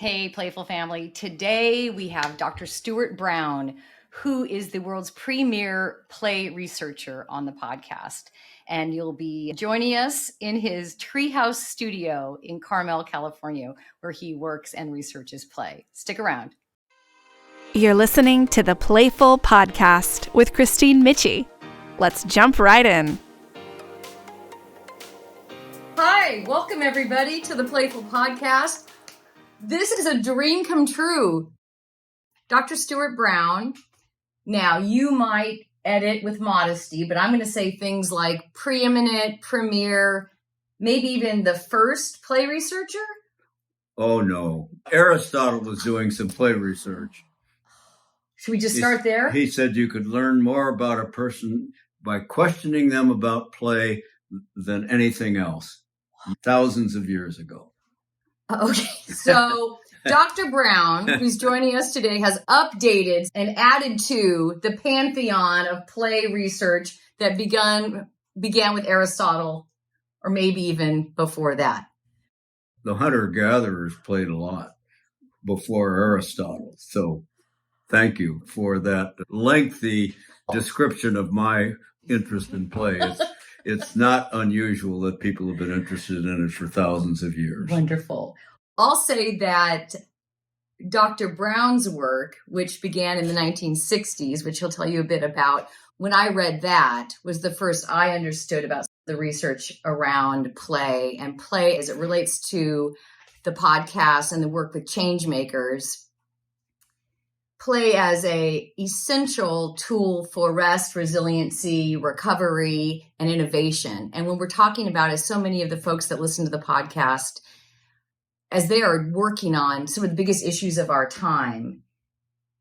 Hey, Playful family. Today we have Dr. Stuart Brown, who is the world's premier play researcher on the podcast. And you'll be joining us in his treehouse studio in Carmel, California, where he works and researches play. Stick around. You're listening to the PlayFull Podcast with Kristine Michie. Let's jump right in. Hi, welcome everybody to the PlayFull Podcast. This is a dream come true. Dr. Stuart Brown. Now, you might edit with modesty, but I'm going to say things like preeminent, premier, maybe even the first play researcher. Oh, no. Aristotle was doing some play research. Should we just start there? He said you could learn more about a person by questioning them about play than anything else. Thousands of years ago. Okay, so Dr. Brown, who's joining us today, has updated and added to the pantheon of play research that began with Aristotle, or maybe even before that. The hunter-gatherers played a lot before Aristotle, so thank you for that lengthy description of my interest in play. It's not unusual that people have been interested in it for thousands of years. Wonderful. I'll say that Dr. Brown's work, which began in the 1960s, which he'll tell you a bit about, when I read that, was the first I understood about the research around play and play as it relates to the podcast and the work with change makers. Play as a essential tool for rest, resiliency, recovery, and innovation. And when we're talking about, as so many of the folks that listen to the podcast, as they are working on some of the biggest issues of our time,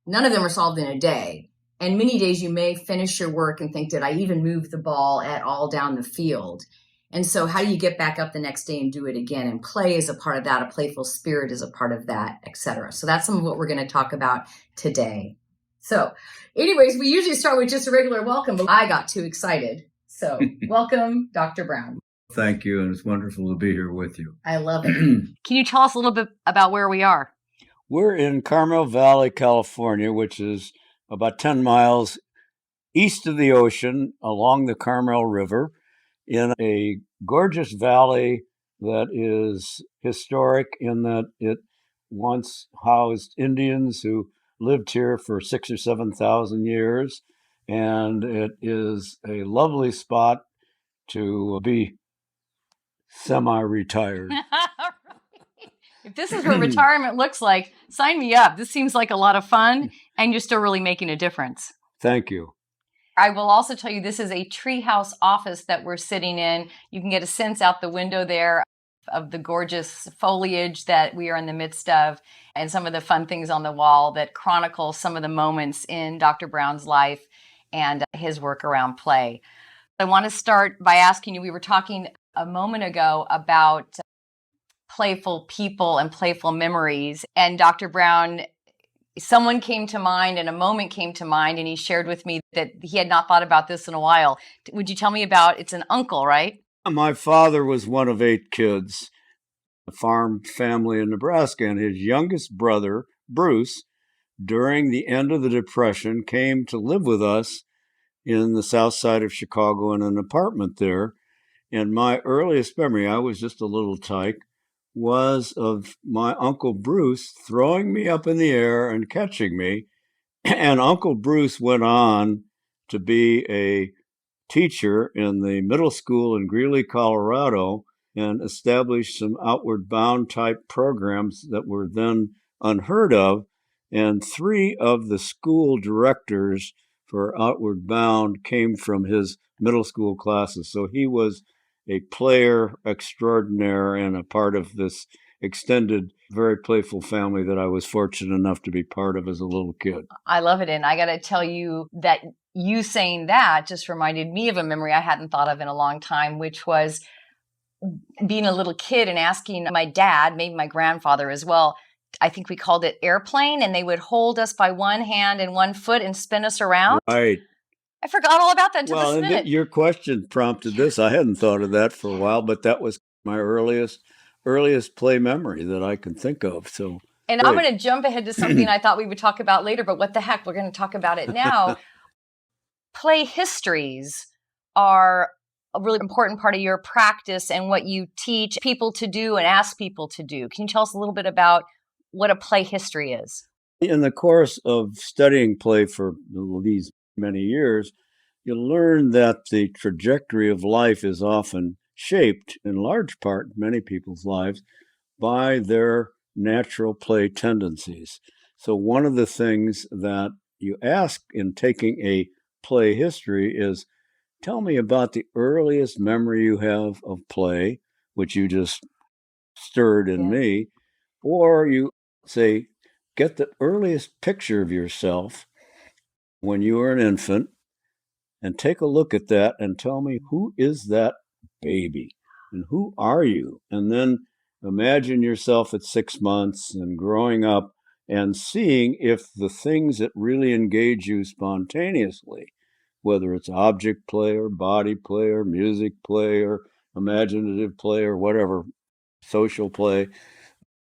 none of them are solved in a day. And many days you may finish your work and think, did I even move the ball at all down the field? And so how do you get back up the next day and do it again? And play is a part of that. A playful spirit is a part of that, etc. So that's some of what we're going to talk about today. So anyways, we usually start with just a regular welcome, but I got too excited. So welcome, Dr. Brown. Thank you, and it's wonderful to be here with you. I love it. Can you tell us a little bit about where we are? We're in Carmel Valley, California, which is about 10 miles east of the ocean along the Carmel River, in a gorgeous valley that is historic in that it once housed Indians who lived here for 6,000 or 7,000 years. And it is a lovely spot to be semi-retired. If this is what retirement looks like, sign me up. This seems like a lot of fun, and you're still really making a difference. Thank you. I will also tell you this is a treehouse office that we're sitting in. You can get a sense out the window there of the gorgeous foliage that we are in the midst of and some of the fun things on the wall that chronicle some of the moments in Dr. Brown's life and his work around play. I want to start by asking you, we were talking a moment ago about playful people and playful memories. And Dr. Brown, someone came to mind and a moment came to mind, and he shared with me that he had not thought about this in a while. Would you tell me about, it's an uncle, right? My father was one of 8 kids, a farm family in Nebraska, and his youngest brother, Bruce, during the end of the Depression, came to live with us in the south side of Chicago in an apartment there. And my earliest memory, I was just a little tyke, was of my Uncle Bruce throwing me up in the air and catching me. And Uncle Bruce went on to be a teacher in the middle school in Greeley, Colorado, and established some outward bound type programs that were then unheard of. And 3 of the school directors for Outward Bound came from his middle school classes. So he was a player extraordinaire and a part of this extended, very playful family that I was fortunate enough to be part of as a little kid. I love it. And I got to tell you that you saying that just reminded me of a memory I hadn't thought of in a long time, which was being a little kid and asking my dad, maybe my grandfather as well, I think we called it airplane, and they would hold us by one hand and one foot and spin us around. Right. I forgot all about that until this minute. Your question prompted this. I hadn't thought of that for a while, but that was my earliest play memory that I can think of. So And I'm going to jump ahead to something I thought we would talk about later, but what the heck, we're going to talk about it now. Play histories are a really important part of your practice and what you teach people to do and ask people to do. Can you tell us a little bit about what a play history is? In the course of studying play for these many years, you learn that the trajectory of life is often shaped, in large part, in many people's lives, by their natural play tendencies. So one of the things that you ask in taking a play history is, tell me about the earliest memory you have of play, which you just stirred in me, or you say, get the earliest picture of yourself when you were an infant and take a look at that and tell me, who is that baby and who are you? And then imagine yourself at 6 months and growing up and seeing if the things that really engage you spontaneously, whether it's object play or body play or music play or imaginative play or whatever, social play.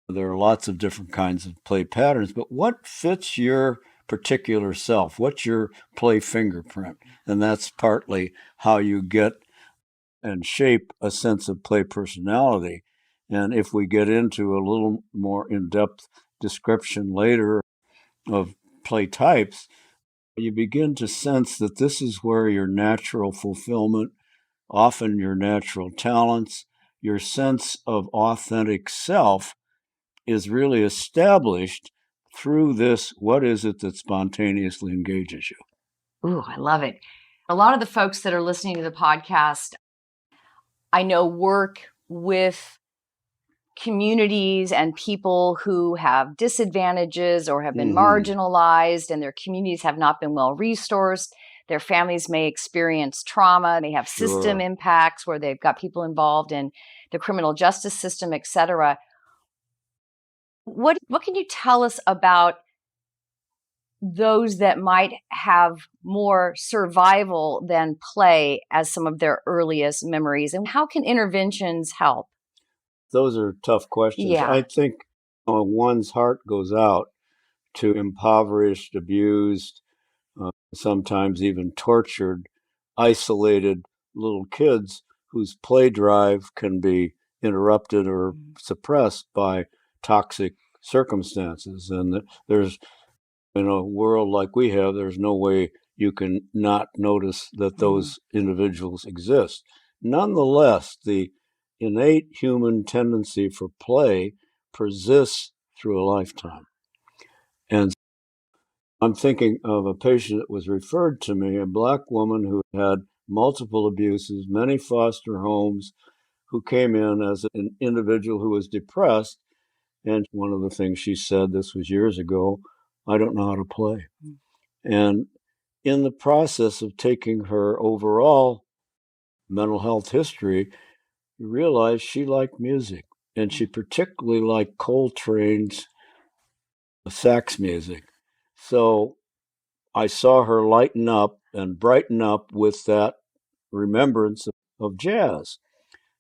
There are lots of different kinds of play patterns, but what fits your particular self? What's your play fingerprint? And that's partly how you get and shape a sense of play personality. And if we get into a little more in-depth description later of play types, you begin to sense that this is where your natural fulfillment, often your natural talents, your sense of authentic self is really established through this. What is it that spontaneously engages you? Ooh, I love it. A lot of the folks that are listening to the podcast, I know, work with communities and people who have disadvantages or have been marginalized, and their communities have not been well resourced. Their families may experience trauma. They have system impacts where they've got people involved in the criminal justice system, et cetera. What can you tell us about those that might have more survival than play as some of their earliest memories? And how can interventions help? Those are tough questions. Yeah. I think one's heart goes out to impoverished, abused, sometimes even tortured, isolated little kids whose play drive can be interrupted or suppressed by toxic circumstances. And there's, in a world like we have, there's no way you can not notice that those individuals exist. Nonetheless, the innate human tendency for play persists through a lifetime. And I'm thinking of a patient that was referred to me, a Black woman who had multiple abuses, many foster homes, who came in as an individual who was depressed. And one of the things she said, this was years ago, I don't know how to play. And in the process of taking her overall mental health history, you realize she liked music. And she particularly liked Coltrane's sax music. So I saw her lighten up and brighten up with that remembrance of jazz.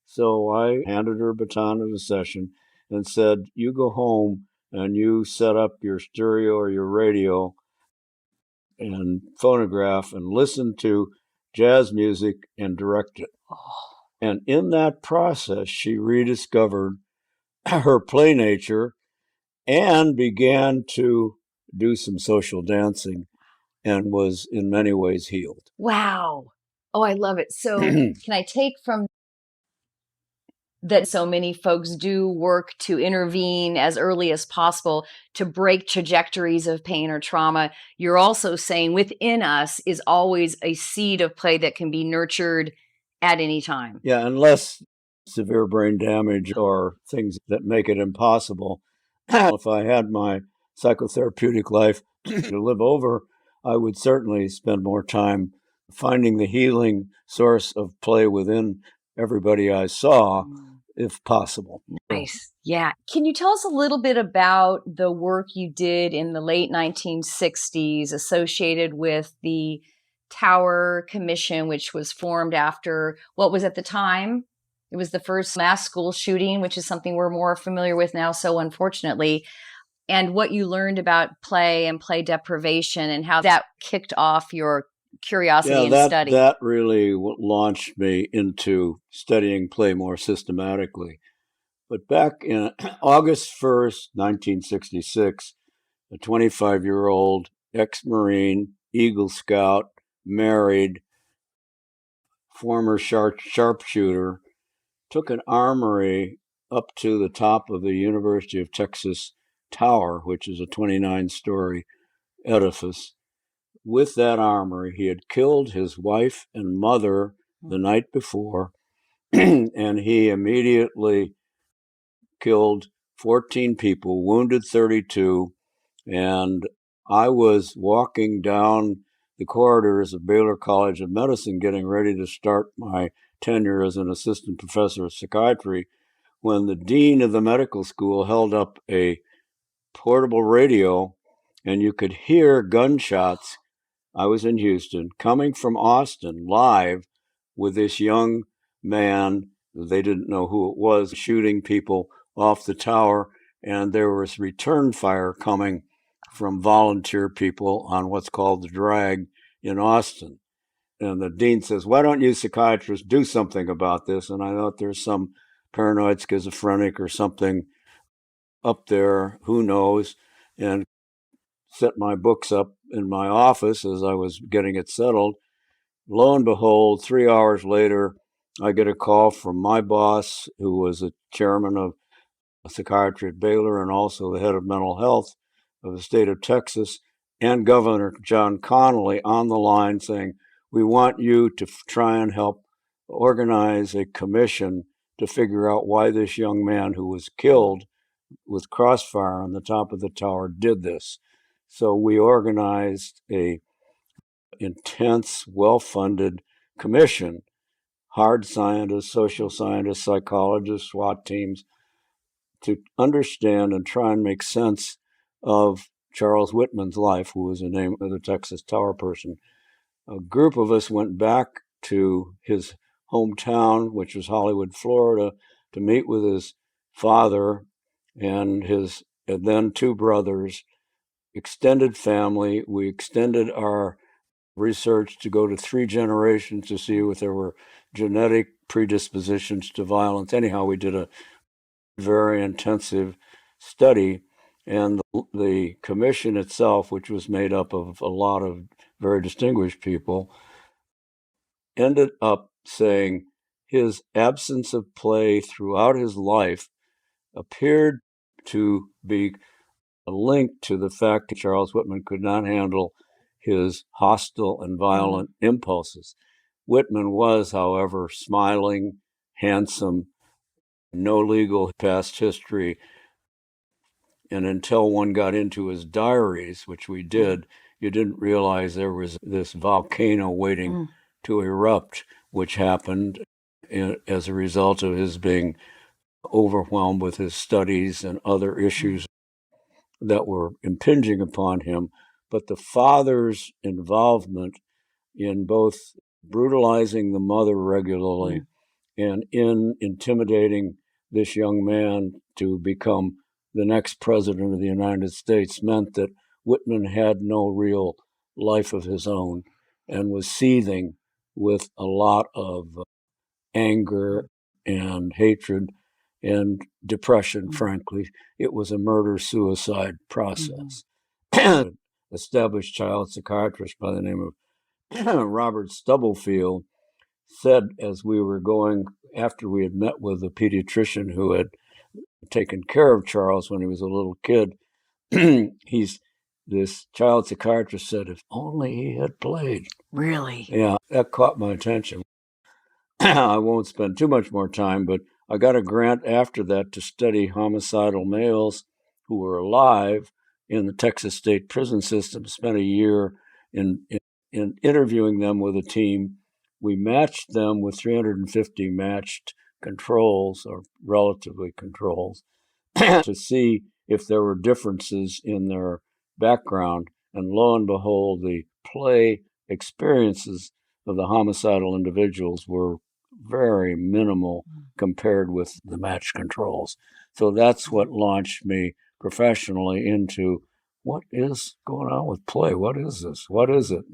So I handed her a baton at a session and said, you go home and you set up your stereo or your radio and phonograph and listen to jazz music and direct it. And in that process, she rediscovered her play nature and began to do some social dancing and was in many ways healed. Wow. Oh, I love it. So can I take from that so many folks do work to intervene as early as possible to break trajectories of pain or trauma? You're also saying within us is always a seed of play that can be nurtured at any time. Yeah, unless severe brain damage or things that make it impossible. If I had my psychotherapeutic life to live over, I would certainly spend more time finding the healing source of play within everybody I saw, if possible. Nice. Yeah. Can you tell us a little bit about the work you did in the late 1960s associated with the Tower Commission, which was formed after what was at the time? It was the first mass school shooting, which is something we're more familiar with now, so unfortunately. and what you learned about play and play deprivation and how that kicked off your curiosity and study. That really launched me into studying play more systematically. But back in August 1st, 1966, a 25-year-old ex-Marine, Eagle Scout, married, former sharpshooter, took an armory up to the top of the University of Texas Tower, which is a 29-story edifice. With that armory, he had killed his wife and mother the night before, and he immediately killed 14 people, wounded 32, and I was walking down the corridors of Baylor College of Medicine getting ready to start my tenure as an assistant professor of psychiatry when the dean of the medical school held up a portable radio, and you could hear gunshots. I was in Houston, coming from Austin live with this young man. They didn't know who it was, shooting people off the tower, and there was return fire coming from volunteer people on what's called the drag in Austin. And the dean says, "Why don't you psychiatrists do something about this?" And I thought there's some paranoid schizophrenic or something up there, who knows, and set my books up in my office as I was getting it settled. Lo and behold, 3 hours later, I get a call from my boss, who was a chairman of psychiatry at Baylor and also the head of mental health of the state of Texas, and Governor John Connally on the line saying, "We want you to try and help organize a commission to figure out why this young man who was killed with crossfire on the top of the tower did this." So we organized a intense, well-funded commission, hard scientists, social scientists, psychologists, SWAT teams, to understand and try and make sense of Charles Whitman's life, who was the name of the Texas Tower person. A group of us went back to his hometown, which was Hollywood, Florida, to meet with his father and his then two brothers, extended family. We extended our research to go to 3 generations to see if there were genetic predispositions to violence. Anyhow, we did a very intensive study, and the commission itself, which was made up of a lot of very distinguished people, ended up saying his absence of play throughout his life appeared to be linked to the fact that Charles Whitman could not handle his hostile and violent impulses. Whitman was, however, smiling, handsome, no legal past history, and until one got into his diaries, which we did, you didn't realize there was this volcano waiting to erupt, which happened as a result of his being overwhelmed with his studies and other issues that were impinging upon him. But the father's involvement in both brutalizing the mother regularly and in intimidating this young man to become the next president of the United States meant that Whitman had no real life of his own and was seething with a lot of anger and hatred and depression, frankly. It was a murder-suicide process. Established child psychiatrist by the name of Robert Stubblefield said, as we were going, after we had met with a pediatrician who had taken care of Charles when he was a little kid, this child psychiatrist said, "If only he had played." Really? Yeah, that caught my attention. I won't spend too much more time, but I got a grant after that to study homicidal males who were alive in the Texas state prison system. Spent a year in interviewing them with a team. We matched them with 350 matched controls, or relatively controls, to see if there were differences in their background. And lo and behold, the play experiences of the homicidal individuals were very minimal compared with the matched controls. So that's what launched me professionally into what is going on with play? What is this? What is it?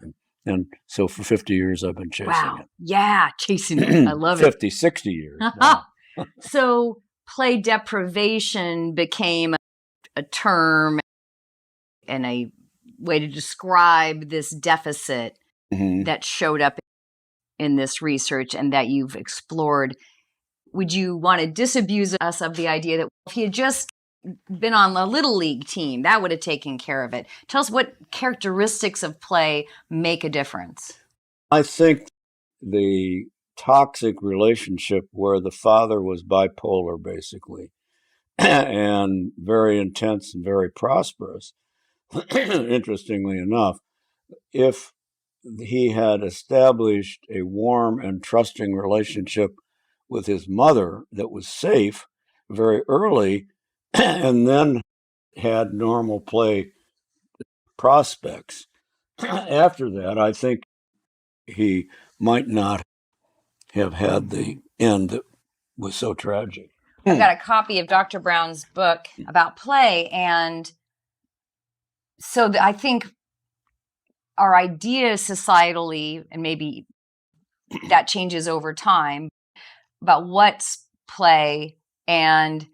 And so for 50 years, I've been chasing it. Yeah, chasing it. I love 50, 60 years now. So play deprivation became a term and a way to describe this deficit that showed up in this research and that you've explored. Would you want to disabuse us of the idea that if he had just been on the Little League team, that would have taken care of it? Tell us what characteristics of play make a difference. I think the toxic relationship where the father was bipolar, basically, and very intense and very prosperous, interestingly enough, if he had established a warm and trusting relationship with his mother that was safe very early, and then had normal play prospects, after that, I think he might not have had the end that was so tragic. I've got a copy of Dr. Brown's book about play, and so I think our idea societally, and maybe that changes over time, about what's play, and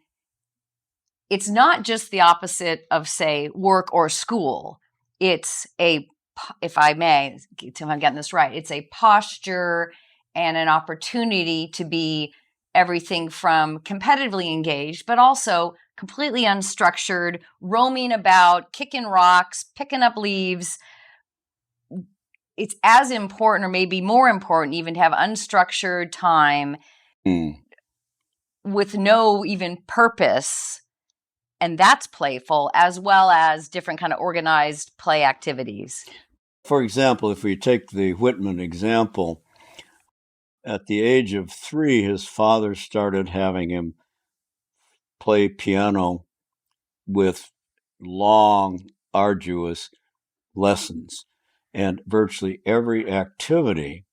it's not just the opposite of, say, work or school. It's if I may, if I'm getting this right, it's a posture and an opportunity to be everything from competitively engaged, but also completely unstructured, roaming about, kicking rocks, picking up leaves. It's as important, or maybe more important, even to have unstructured time with no even purpose. And that's playful, as well as different kind of organized play activities. For example, if we take the Whitman example, at the age of 3, his father started having him play piano with long, arduous lessons. And virtually every activity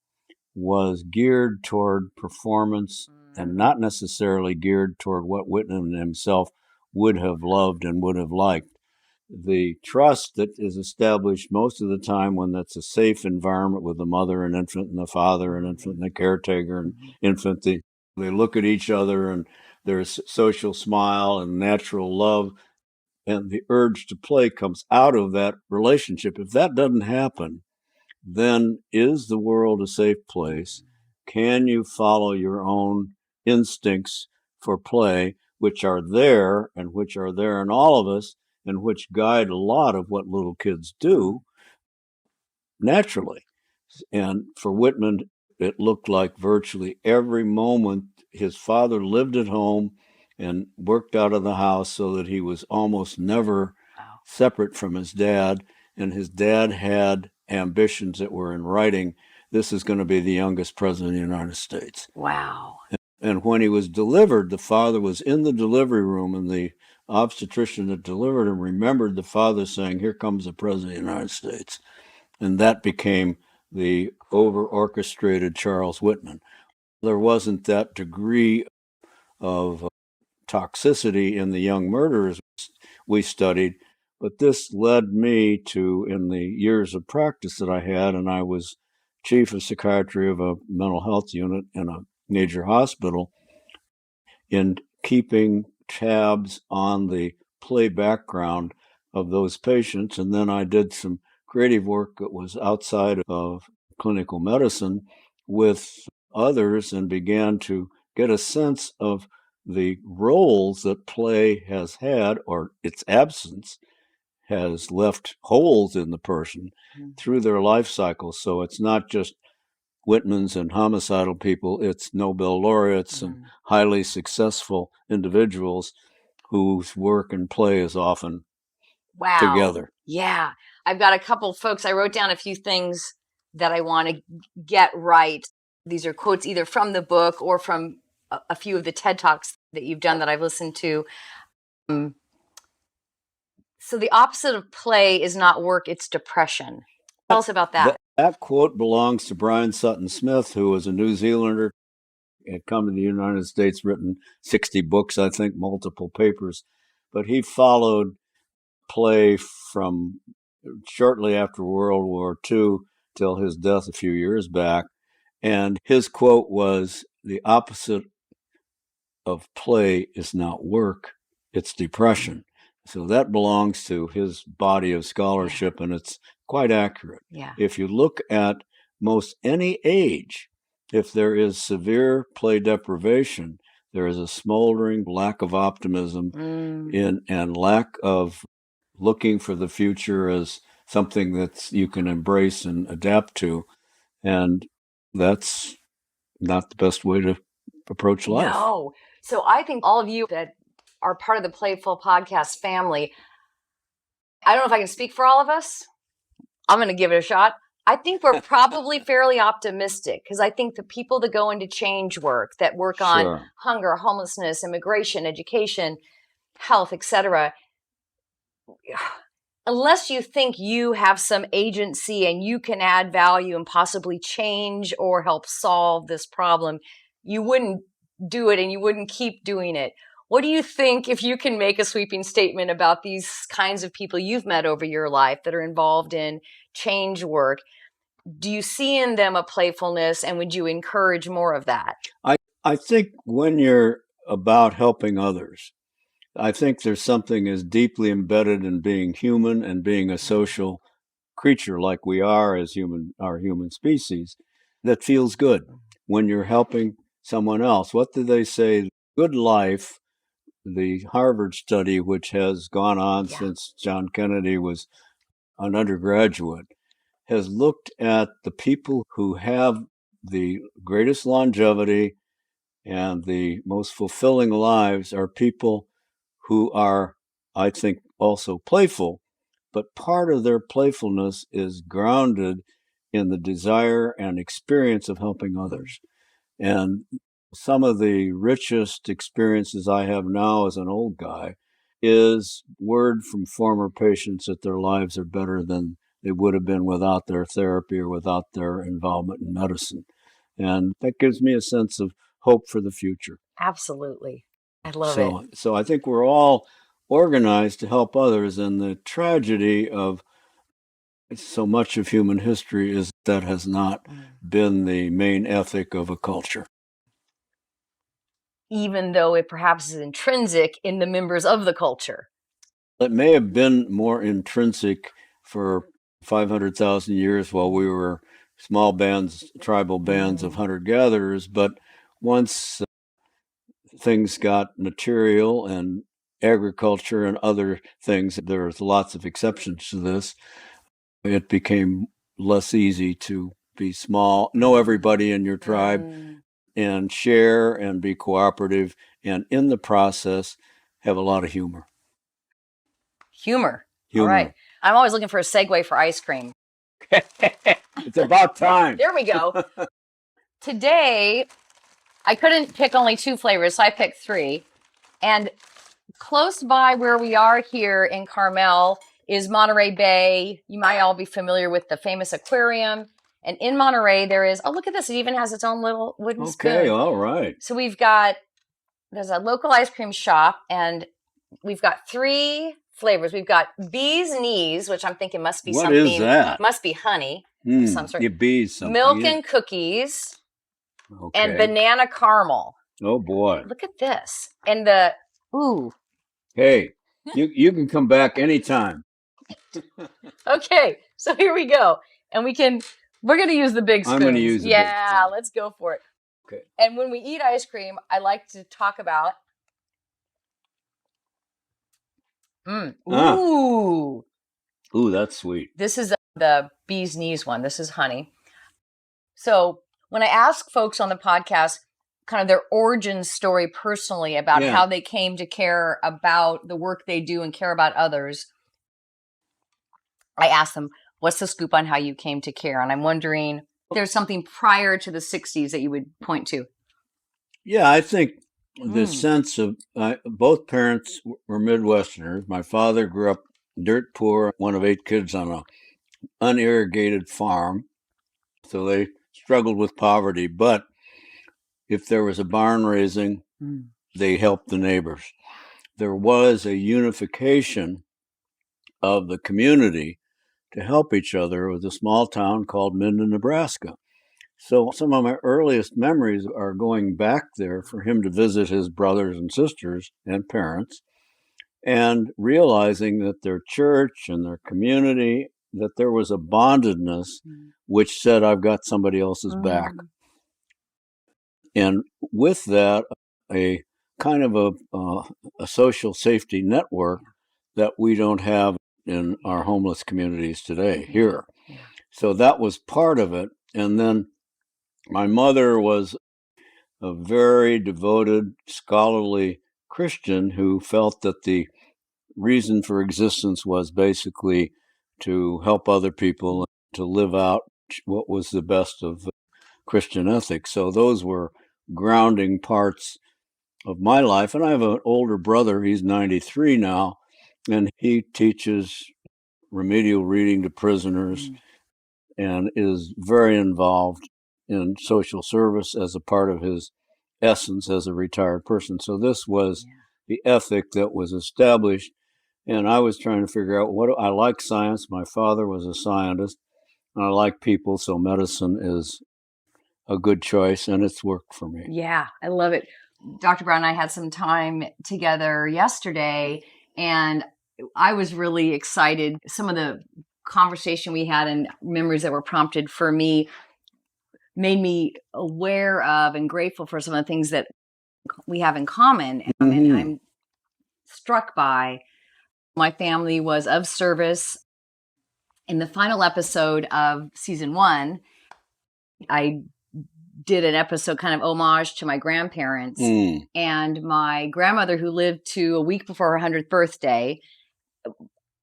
was geared toward performance and not necessarily geared toward what Whitman himself would have loved and would have liked. The trust that is established most of the time when that's a safe environment with the mother and infant and the father and infant and the caretaker and infant, they look at each other and there's social smile and natural love, and the urge to play comes out of that relationship. If that doesn't happen, then is the world a safe place? Can you follow your own instincts for play, which are there and which are there in all of us, and which guide a lot of what little kids do naturally? And for Whitman, it looked like virtually every moment his father lived at home and worked out of the house so that he was almost never separate from his dad. And his dad had ambitions that were in writing. This is going to be the youngest president of the United States. Wow. And when he was delivered, the father was in the delivery room, and the obstetrician that delivered him remembered the father saying, "Here comes the president of the United States." And that became the over-orchestrated Charles Whitman. There wasn't that degree of toxicity in the young murderers we studied, but this led me to, in the years of practice that I had, and I was chief of psychiatry of a mental health unit in a major hospital, in keeping tabs on the play background of those patients. And then I did some creative work that was outside of clinical medicine with others and began to get a sense of the roles that play has had, or its absence has left holes in the person through their life cycle. So it's not just Whitmans and homicidal people, it's Nobel laureates and highly successful individuals whose work and play is often together. Yeah. I've got a couple of folks. I wrote down a few things that I want to get right. These are quotes either from the book or from a few of the TED Talks that you've done that I've listened to. So the opposite of play is not work, it's depression. Tell us about that. That quote belongs to Brian Sutton Smith, who was a New Zealander, had come to the United States, written 60 books, I think, multiple papers. but he followed play from shortly after World War II till his death a few years back. And his quote was, "The opposite of play is not work, it's depression." So that belongs to his body of scholarship, and it's quite accurate. Yeah. If you look at most any age, if there is severe play deprivation, there is a smoldering lack of optimism and lack of looking for the future as something that you can embrace and adapt to. And that's not the best way to approach life. No. So I think all of you that are part of the PlayFull Podcast family, I don't know if I can speak for all of us. I'm going to give it a shot. I think we're probably fairly optimistic, because I think the people that go into change work, that work on hunger, homelessness, immigration, education, health, etc., unless you think you have some agency and you can add value and possibly change or help solve this problem, you wouldn't do it and you wouldn't keep doing it. What do you think, if you can make a sweeping statement about these kinds of people you've met over your life that are involved in change work? Do you see in them a playfulness, and would you encourage more of that? I think when you're about helping others, I think there's something as deeply embedded in being human and being a social creature like we are as our human species that feels good when you're helping someone else. What do they say? Good life, the Harvard study, which has gone on since John Kennedy was an undergraduate, has looked at the people who have the greatest longevity and the most fulfilling lives are people who are, I think, also playful, but part of their playfulness is grounded in the desire and experience of helping others. And some of the richest experiences I have now as an old guy is word from former patients that their lives are better than they would have been without their therapy or without their involvement in medicine. And that gives me a sense of hope for the future. Absolutely. I love it. So I think we're all organized to help others, and the tragedy of so much of human history is that has not been the main ethic of a culture. Even though it perhaps is intrinsic in the members of the culture. It may have been more intrinsic for 500,000 years while we were small bands, tribal bands of hunter-gatherers, but once things got material and agriculture and other things, there's lots of exceptions to this, it became less easy to be small, know everybody in your tribe, and share and be cooperative, and in the process, have a lot of humor. Humor. All right. I'm always looking for a segue for ice cream. It's about time. There we go. Today, I couldn't pick only 2 flavors, so I picked 3. And close by where we are here in Carmel is Monterey Bay. You might all be familiar with the famous aquarium. And in Monterey, there is, oh, look at this. It even has its own little wooden spoon. Okay, all right. So there's a local ice cream shop, and we've got 3 flavors. We've got bee's knees, which I'm thinking must be something. What is that? Must be honey of some sort. Bees something. Milk and cookies and banana caramel. Oh, boy. Look at this. And Hey, you can come back anytime. Okay, so here we go. And we're going to use the big spoons. I'm going to use the big spoon. Let's go for it. Okay. And when we eat ice cream, I like to talk about Ooh, that's sweet. This is the bee's knees one. This is honey. So when I ask folks on the podcast kind of their origin story personally about how they came to care about the work they do and care about others, I ask them, what's the scoop on how you came to care? And I'm wondering if there's something prior to the 60s that you would point to. Yeah, I think the sense of both parents were Midwesterners. My father grew up dirt poor, one of 8 kids on an unirrigated farm. So they struggled with poverty. But if there was a barn raising, they helped the neighbors. there was a unification of the community to help each other. It was a small town called Minden, Nebraska. So some of my earliest memories are going back there for him to visit his brothers and sisters and parents, and realizing that their church and their community, that there was a bondedness which said, I've got somebody else's back. And with that, a kind of a social safety network that we don't have in our homeless communities today here. So that was part of it. And then my mother was a very devoted, scholarly Christian who felt that the reason for existence was basically to help other people, to live out what was the best of Christian ethics. So those were grounding parts of my life. And I have an older brother, he's 93 now, and he teaches remedial reading to prisoners and is very involved in social service as a part of his essence as a retired person. So this was the ethic that was established. And I was trying to figure out I like science. My father was a scientist, and I like people, so medicine is a good choice, and it's worked for me. Yeah, I love it. Dr. Brown and I had some time together yesterday, and I was really excited. Some of the conversation we had and memories that were prompted for me made me aware of and grateful for some of the things that we have in common. And I'm struck by my family was of service. In the final episode of season 1, I did an episode kind of homage to my grandparents and my grandmother, who lived to a week before her 100th birthday,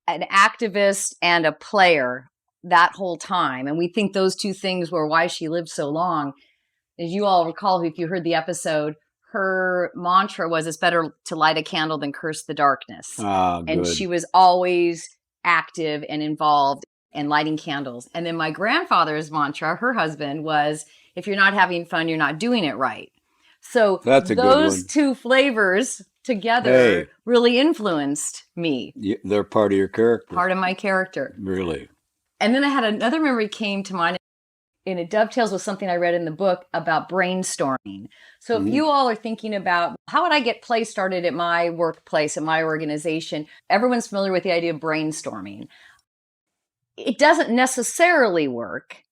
an activist and a player that whole time. And we think those two things were why she lived so long. As you all recall, if you heard the episode, her mantra was, it's better to light a candle than curse the darkness. And she was always active and involved in lighting candles. And then my grandfather's mantra, her husband, was, if you're not having fun, you're not doing it right. So those two flavors together really influenced me. They're part of your character. Part of my character. Really. And then I had another memory came to mind, and it dovetails with something I read in the book about brainstorming. So if you all are thinking about, how would I get play started at my workplace, at my organization? Everyone's familiar with the idea of brainstorming. It doesn't necessarily work.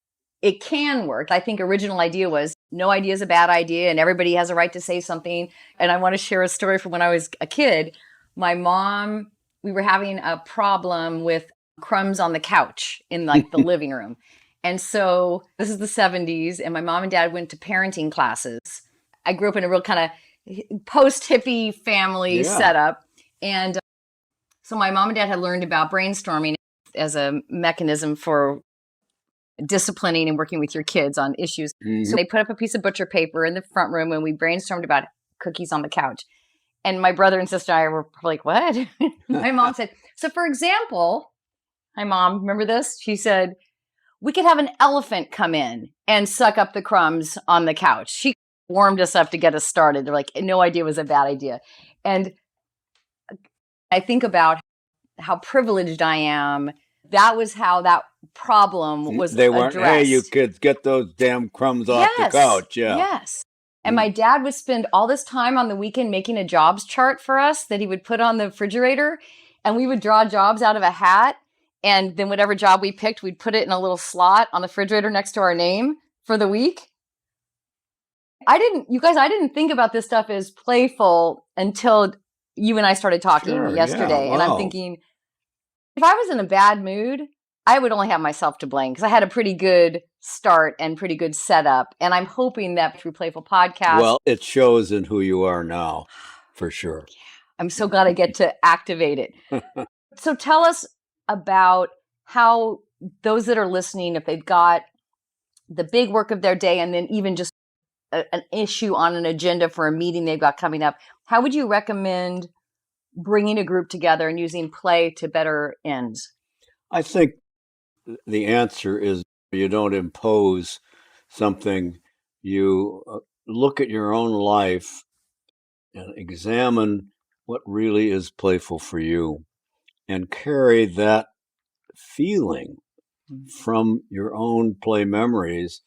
It can work. I think original idea was no idea is a bad idea and everybody has a right to say something. And I want to share a story from when I was a kid. My mom, we were having a problem with crumbs on the couch in like the living room. And so this is the 70s, and my mom and dad went to parenting classes. I grew up in a real kind of post-hippie family setup. And so my mom and dad had learned about brainstorming as a mechanism for disciplining and working with your kids on issues. So they put up a piece of butcher paper in the front room, and we brainstormed about cookies on the couch. And my brother and sister and I were like, what? My mom said, so for example, my mom, remember this? She said, we could have an elephant come in and suck up the crumbs on the couch. She warmed us up to get us started. They're like, no idea was a bad idea. And I think about how privileged I am. That was how that problem was They weren't, addressed. Hey, you kids, get those damn crumbs off the couch. Yeah. Yes. And my dad would spend all this time on the weekend making a jobs chart for us that he would put on the refrigerator. And we would draw jobs out of a hat. And then whatever job we picked, we'd put it in a little slot on the refrigerator next to our name for the week. I didn't think about this stuff as playful until you and I started talking yesterday. Yeah, and I'm thinking, if I was in a bad mood, I would only have myself to blame because I had a pretty good start and pretty good setup. And I'm hoping that through PlayFull Podcast. Well, it shows in who you are now, for sure. I'm so glad I get to activate it. So tell us about how those that are listening, if they've got the big work of their day and then even just an issue on an agenda for a meeting they've got coming up, how would you recommend bringing a group together and using play to better ends? I think the answer is you don't impose something. You look at your own life and examine what really is playful for you and carry that feeling from your own play memories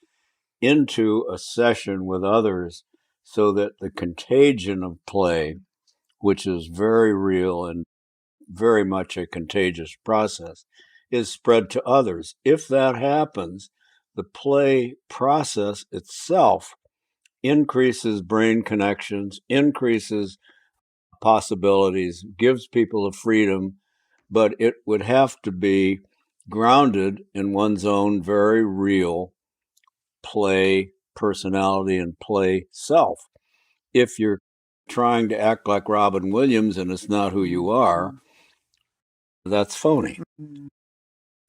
into a session with others so that the contagion of play, which is very real and very much a contagious process, is spread to others. If that happens, the play process itself increases brain connections, increases possibilities, gives people a freedom, but it would have to be grounded in one's own very real play personality and play self. If you're trying to act like Robin Williams and it's not who you are, that's phony.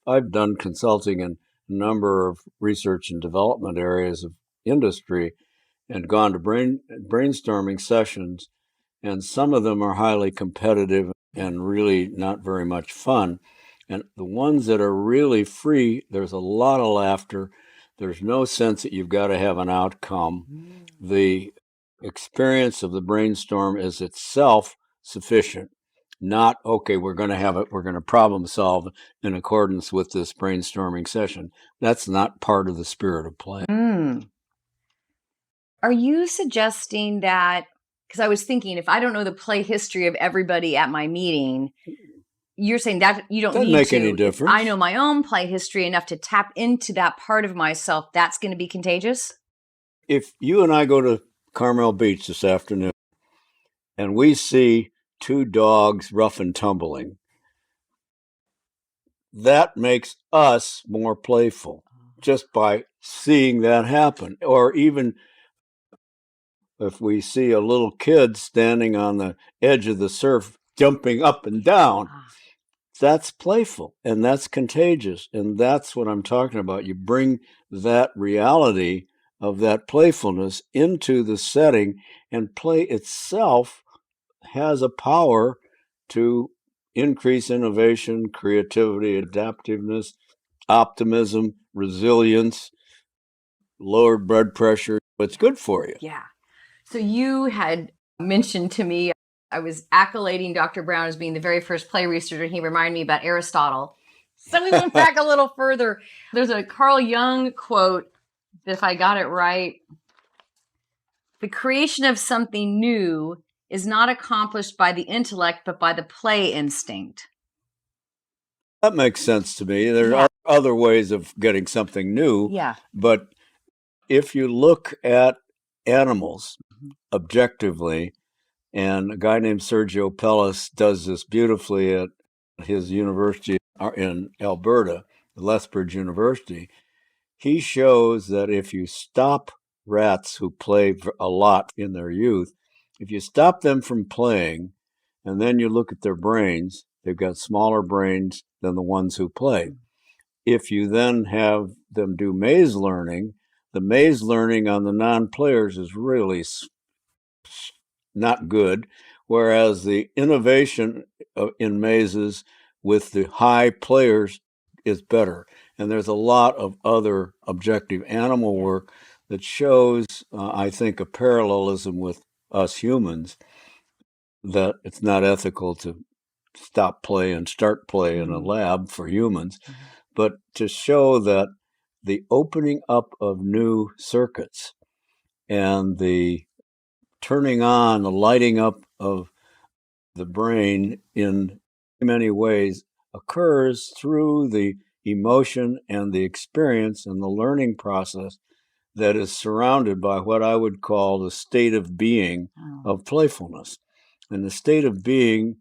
I've done consulting in a number of research and development areas of industry and gone to brainstorming sessions, and some of them are highly competitive and really not very much fun. And the ones that are really free, there's a lot of laughter. There's no sense that you've got to have an outcome. The experience of the brainstorm is itself sufficient. Not, okay, we're going to problem solve in accordance with this brainstorming session. That's not part of the spirit of play. Are you suggesting that, because I was thinking, if I don't know the play history of everybody at my meeting, you're saying that you don't Doesn't need make to. any If difference. I know my own play history enough to tap into that part of myself, that's going to be contagious? If you and I go to Carmel Beach this afternoon and we see two dogs rough and tumbling, that makes us more playful just by seeing that happen. Or even if we see a little kid standing on the edge of the surf, jumping up and down, that's playful and that's contagious. And that's what I'm talking about. You bring that reality of that playfulness into the setting, and play itself has a power to increase innovation, creativity, adaptiveness, optimism, resilience, lowered blood pressure. It's good for you. Yeah. So you had mentioned to me, I was accolading Dr. Brown as being the very first play researcher, and he reminded me about Aristotle. So we went back a little further. There's a Carl Jung quote, if I got it right: "The creation of something new is not accomplished by the intellect, but by the play instinct." That makes sense to me. There are other ways of getting something new. Yeah. But if you look at animals objectively, and a guy named Sergio Pellis does this beautifully at his university in Alberta, Lethbridge University, he shows that if you stop rats who play a lot in their youth, if you stop them from playing, and then you look at their brains, they've got smaller brains than the ones who play. If you then have them do maze learning, the maze learning on the non-players is really not good, whereas the innovation in mazes with the high players is better. And there's a lot of other objective animal work that shows, I think, a parallelism with us humans, that it's not ethical to stop play and start play in a lab for humans, but to show that the opening up of new circuits and the turning on, the lighting up of the brain in many ways occurs through the emotion and the experience and the learning process that is surrounded by what I would call the state of being of playfulness. And the state of being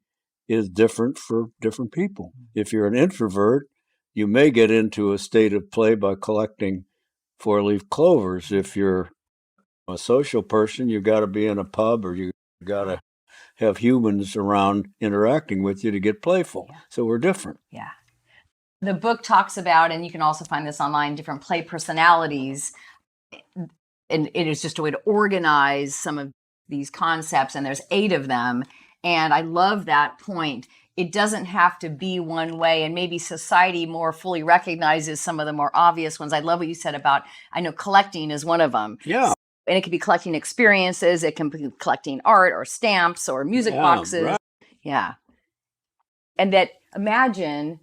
is different for different people. If you're an introvert, you may get into a state of play by collecting four-leaf clovers. If you're a social person, you got to be in a pub or you got to have humans around interacting with you to get playful. So we're different. Yeah. The book talks about, and you can also find this online, different play personalities. And it is just a way to organize some of these concepts. And there's 8 of them. And I love that point. It doesn't have to be one way, and maybe society more fully recognizes some of the more obvious ones. I love what you said about, I know collecting is one of them. Yeah. And it could be collecting experiences. It can be collecting art or stamps or music boxes. Right. Yeah. And that imagine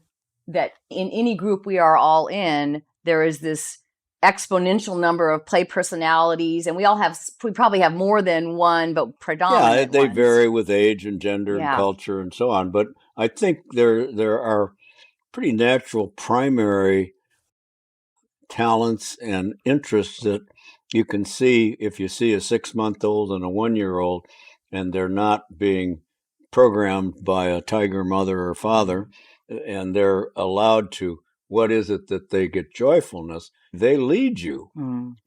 that in any group we are all in, there is this exponential number of play personalities, and we probably have more than one, but predominant they ones. vary with age and gender and Yeah. culture and so on. But I think there are pretty natural primary talents and interests that you can see if you see a 6-month-old and a 1-year-old, and they're not being programmed by a tiger mother or father, and they're allowed to. What is it that they get joyfulness? They lead you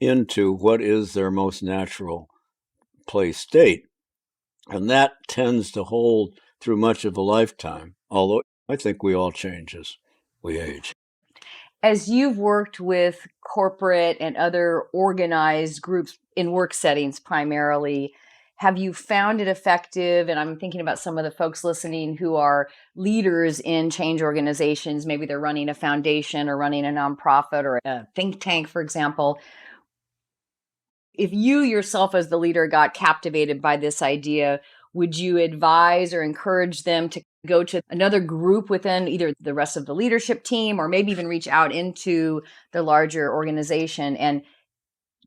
into what is their most natural play state. And that tends to hold through much of a lifetime, although I think we all change as we age. As you've worked with corporate and other organized groups in work settings primarily, have you found it effective? And I'm thinking about some of the folks listening who are leaders in change organizations. Maybe they're running a foundation or running a nonprofit or a think tank, for example. If you yourself as the leader got captivated by this idea, would you advise or encourage them to go to another group within either the rest of the leadership team or maybe even reach out into the larger organization and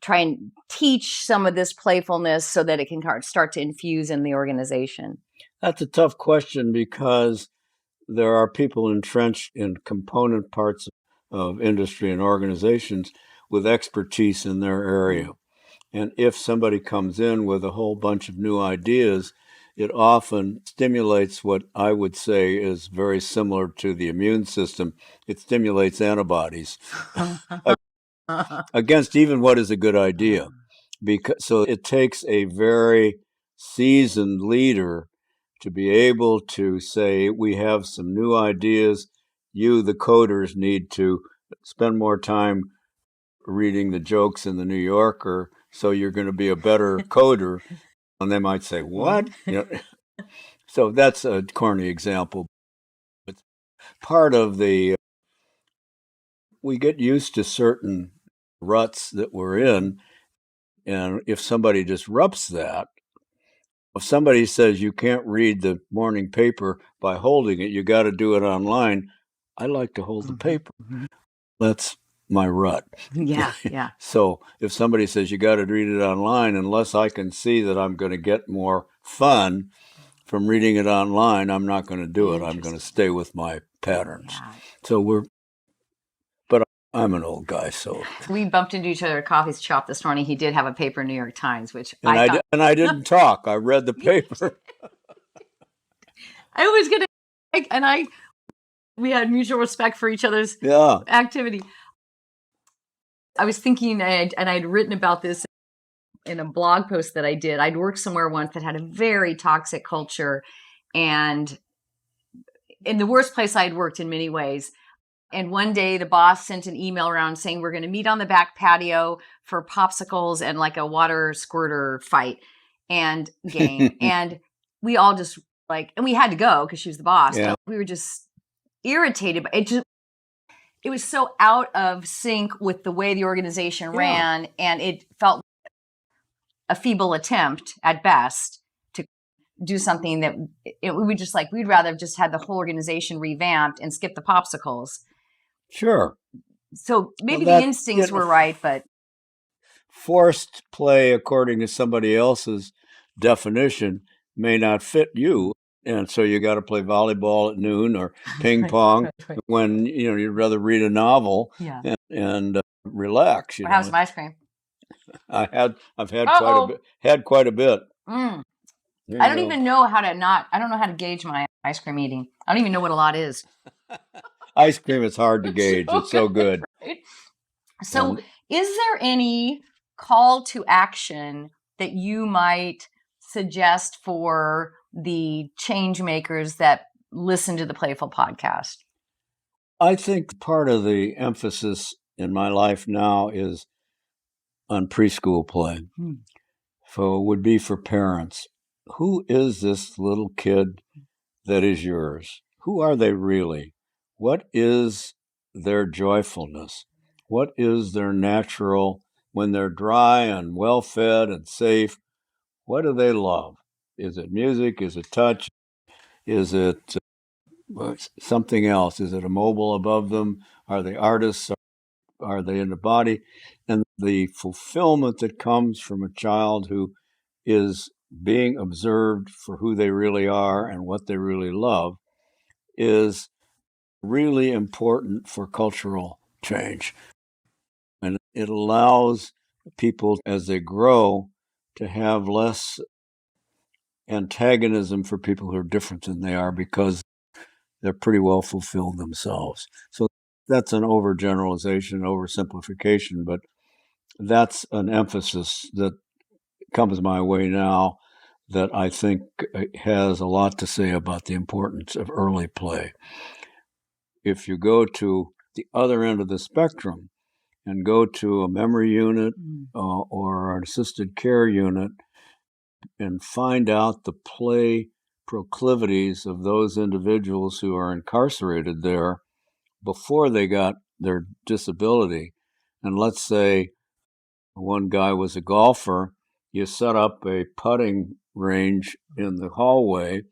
try and teach some of this playfulness so that it can start to infuse in the organization? That's a tough question because there are people entrenched in component parts of industry and organizations with expertise in their area. And if somebody comes in with a whole bunch of new ideas, it often stimulates what I would say is very similar to the immune system. It stimulates antibodies against even what is a good idea. So it takes a very seasoned leader to be able to say, we have some new ideas. You, the coders, need to spend more time reading the jokes in the New Yorker, so you're going to be a better coder. And they might say, what? So that's a corny example. But part of we get used to certain ruts that we're in. And if somebody disrupts that, if somebody says you can't read the morning paper by holding it, you got to do it online. I like to hold the paper. That's my rut. Yeah. So if somebody says you got to read it online, unless I can see that I'm going to get more fun from reading it online, I'm not going to do it. I'm going to stay with my patterns. Yeah. So but I'm an old guy, so. We bumped into each other at a coffee shop this morning. He did have a paper, New York Times, which I didn't talk. I read the paper. I was gonna, we had mutual respect for each other's activity. I was thinking, and I'd written about this in a blog post that I did. I'd worked somewhere once that had a very toxic culture, and in the worst place I'd worked in many ways. And one day the boss sent an email around saying, we're going to meet on the back patio for popsicles and like a water squirter fight and game. And we all just and we had to go because she was the boss. Yeah. But we were just irritated. But it was so out of sync with the way the organization ran. And it felt a feeble attempt at best to do something that we'd rather have just had the whole organization revamped and skip the popsicles. Sure. So maybe the instincts were right, but forced play according to somebody else's definition may not fit you. And so you got to play volleyball at noon or ping pong when you'd rather read a novel and relax. Have some ice cream. I've had quite a bit. I don't even know how to gauge my ice cream eating. I don't even know what a lot is. Ice cream is hard to gauge. It's so good. Right? So is there any call to action that you might suggest for the change makers that listen to the PlayFull podcast? I think part of the emphasis in my life now is on preschool play. So it would be for parents. Who is this little kid that is yours? Who are they really? What is their joyfulness? What is their natural when they're dry and well fed and safe, what do they love? Is it music? Is it touch? Is it something else? Is it a mobile above them? Are they artists? Are they in the body? And the fulfillment that comes from a child who is being observed for who they really are and what they really love is really important for cultural change. And it allows people, as they grow, to have less antagonism for people who are different than they are because they're pretty well fulfilled themselves. So that's an overgeneralization, oversimplification, but that's an emphasis that comes my way now that I think has a lot to say about the importance of early play. If you go to the other end of the spectrum and go to a memory unit or an assisted care unit and find out the play proclivities of those individuals who are incarcerated there before they got their disability, and let's say one guy was a golfer, you set up a putting range in the hallway,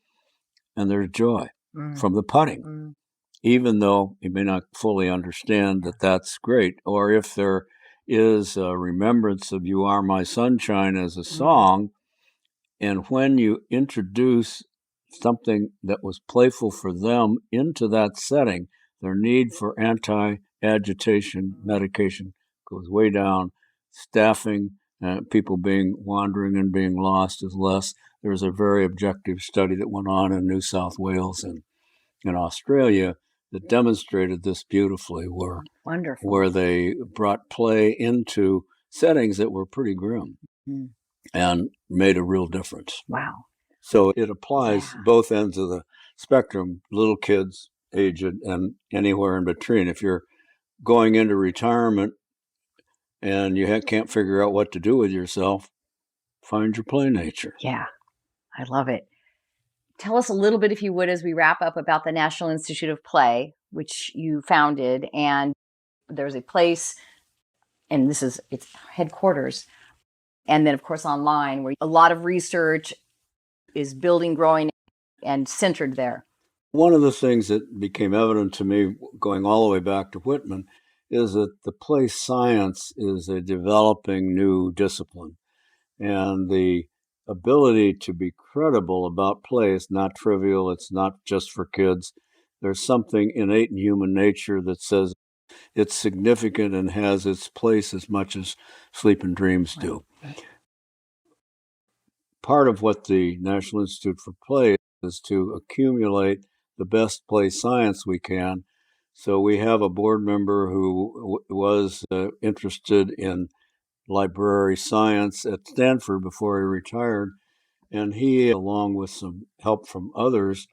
and there's joy from the putting, even though you may not fully understand that that's great. Or if there is a remembrance of You Are My Sunshine as a song, and when you introduce something that was playful for them into that setting, their need for anti-agitation medication goes way down. Staffing, people being wandering and being lost is less. There's a very objective study that went on in New South Wales and in Australia that demonstrated this beautifully, where they brought play into settings that were pretty grim and made a real difference. Wow. So it applies both ends of the spectrum, little kids, aged, and anywhere in between. If you're going into retirement and you can't figure out what to do with yourself, find your play nature. Yeah, I love it. Tell us a little bit, if you would, as we wrap up, about the National Institute of Play, which you founded. And there's a place, and this is its headquarters. And then, of course, online, where a lot of research is building, growing, and centered there. One of the things that became evident to me going all the way back to Whitman is that the play science is a developing new discipline. And the ability to be credible about play is not trivial. It's not just for kids. There's something innate in human nature that says it's significant and has its place as much as sleep and dreams do. Part of what the National Institute for Play is to accumulate the best play science we can. So we have a board member who was interested in library science at Stanford before he retired, and he, along with some help from others,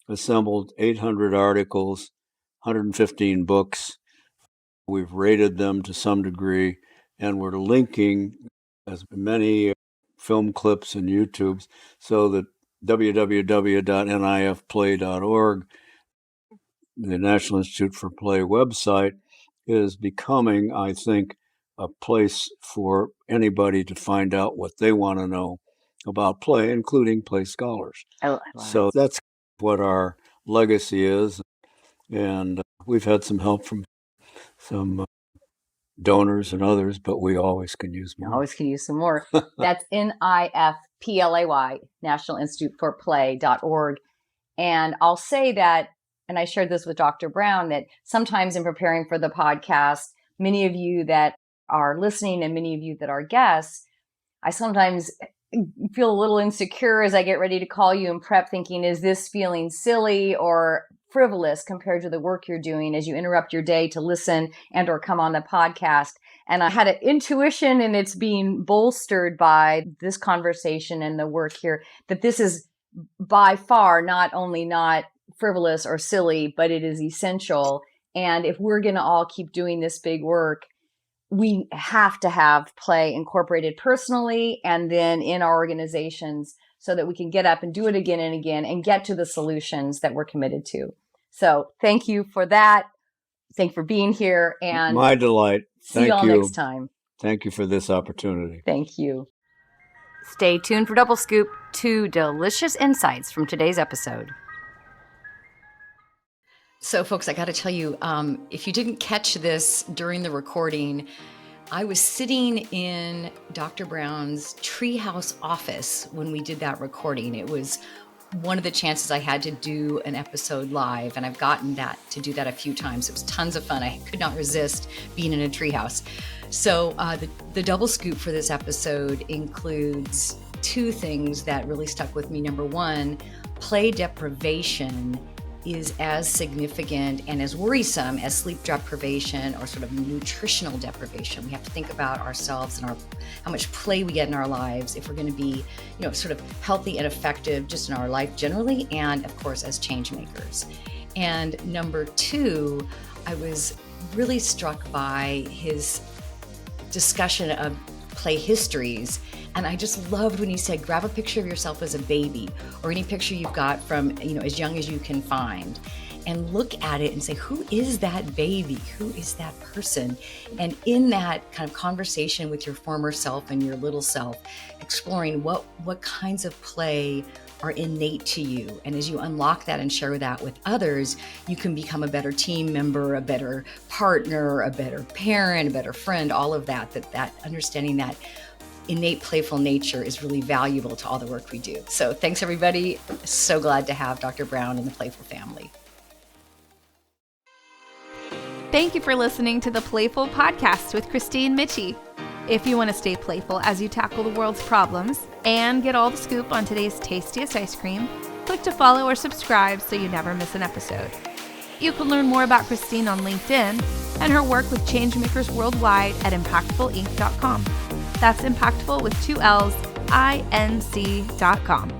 assembled 800 articles, 115 books. We've rated them to some degree, and we're linking as many film clips and YouTubes so that www.nifplay.org, the National Institute for Play website, is becoming, I think, a place for anybody to find out what they want to know about play, including play scholars. So that's what our legacy is. And we've had some help from some donors and others, but we always can use more. Always can use some more. That's NIFPLAY, National Institute for Play.org. And I'll say that, and I shared this with Dr. Brown, that sometimes in preparing for the podcast, many of you that are listening and many of you that are guests, I sometimes feel a little insecure as I get ready to call you and prep, thinking, is this feeling silly or frivolous compared to the work you're doing as you interrupt your day to listen and or come on the podcast? And I had an intuition, and it's being bolstered by this conversation and the work here, that this is by far not only not frivolous or silly, but it is essential. And if we're going to all keep doing this big work, we have to have play incorporated personally and then in our organizations so that we can get up and do it again and again and get to the solutions that we're committed to. So thank you for that. Thank you for being here. And my delight. See you all next time. Thank you for this opportunity. Thank you. Stay tuned for Double Scoop, 2 delicious insights from today's episode. So, folks, I got to tell you, if you didn't catch this during the recording, I was sitting in Dr. Brown's treehouse office when we did that recording. It was one of the chances I had to do an episode live, and I've gotten to do that a few times. It was tons of fun. I could not resist being in a treehouse. So the double scoop for this episode includes 2 things that really stuck with me. Number 1, play deprivation is as significant and as worrisome as sleep deprivation or sort of nutritional deprivation. We have to think about ourselves and how much play we get in our lives if we're going to be, sort of healthy and effective just in our life generally, and of course as change makers. And number 2, I was really struck by his discussion of play histories. And I just loved when he said, grab a picture of yourself as a baby or any picture you've got from, as young as you can find, and look at it and say, who is that baby? Who is that person? And in that kind of conversation with your former self and your little self, exploring what kinds of play are innate to you. And as you unlock that and share that with others, you can become a better team member, a better partner, a better parent, a better friend, all of that understanding that innate playful nature is really valuable to all the work we do. So thanks, everybody. So glad to have Dr. Brown and the Playful family. Thank you for listening to the PlayFull Podcast with Kristine Michie. If you want to stay playful as you tackle the world's problems and get all the scoop on today's tastiest ice cream, click to follow or subscribe so you never miss an episode. You can learn more about Kristine on LinkedIn and her work with changemakers worldwide at impactfulinc.com. That's impactful with 2 L's, INC.com.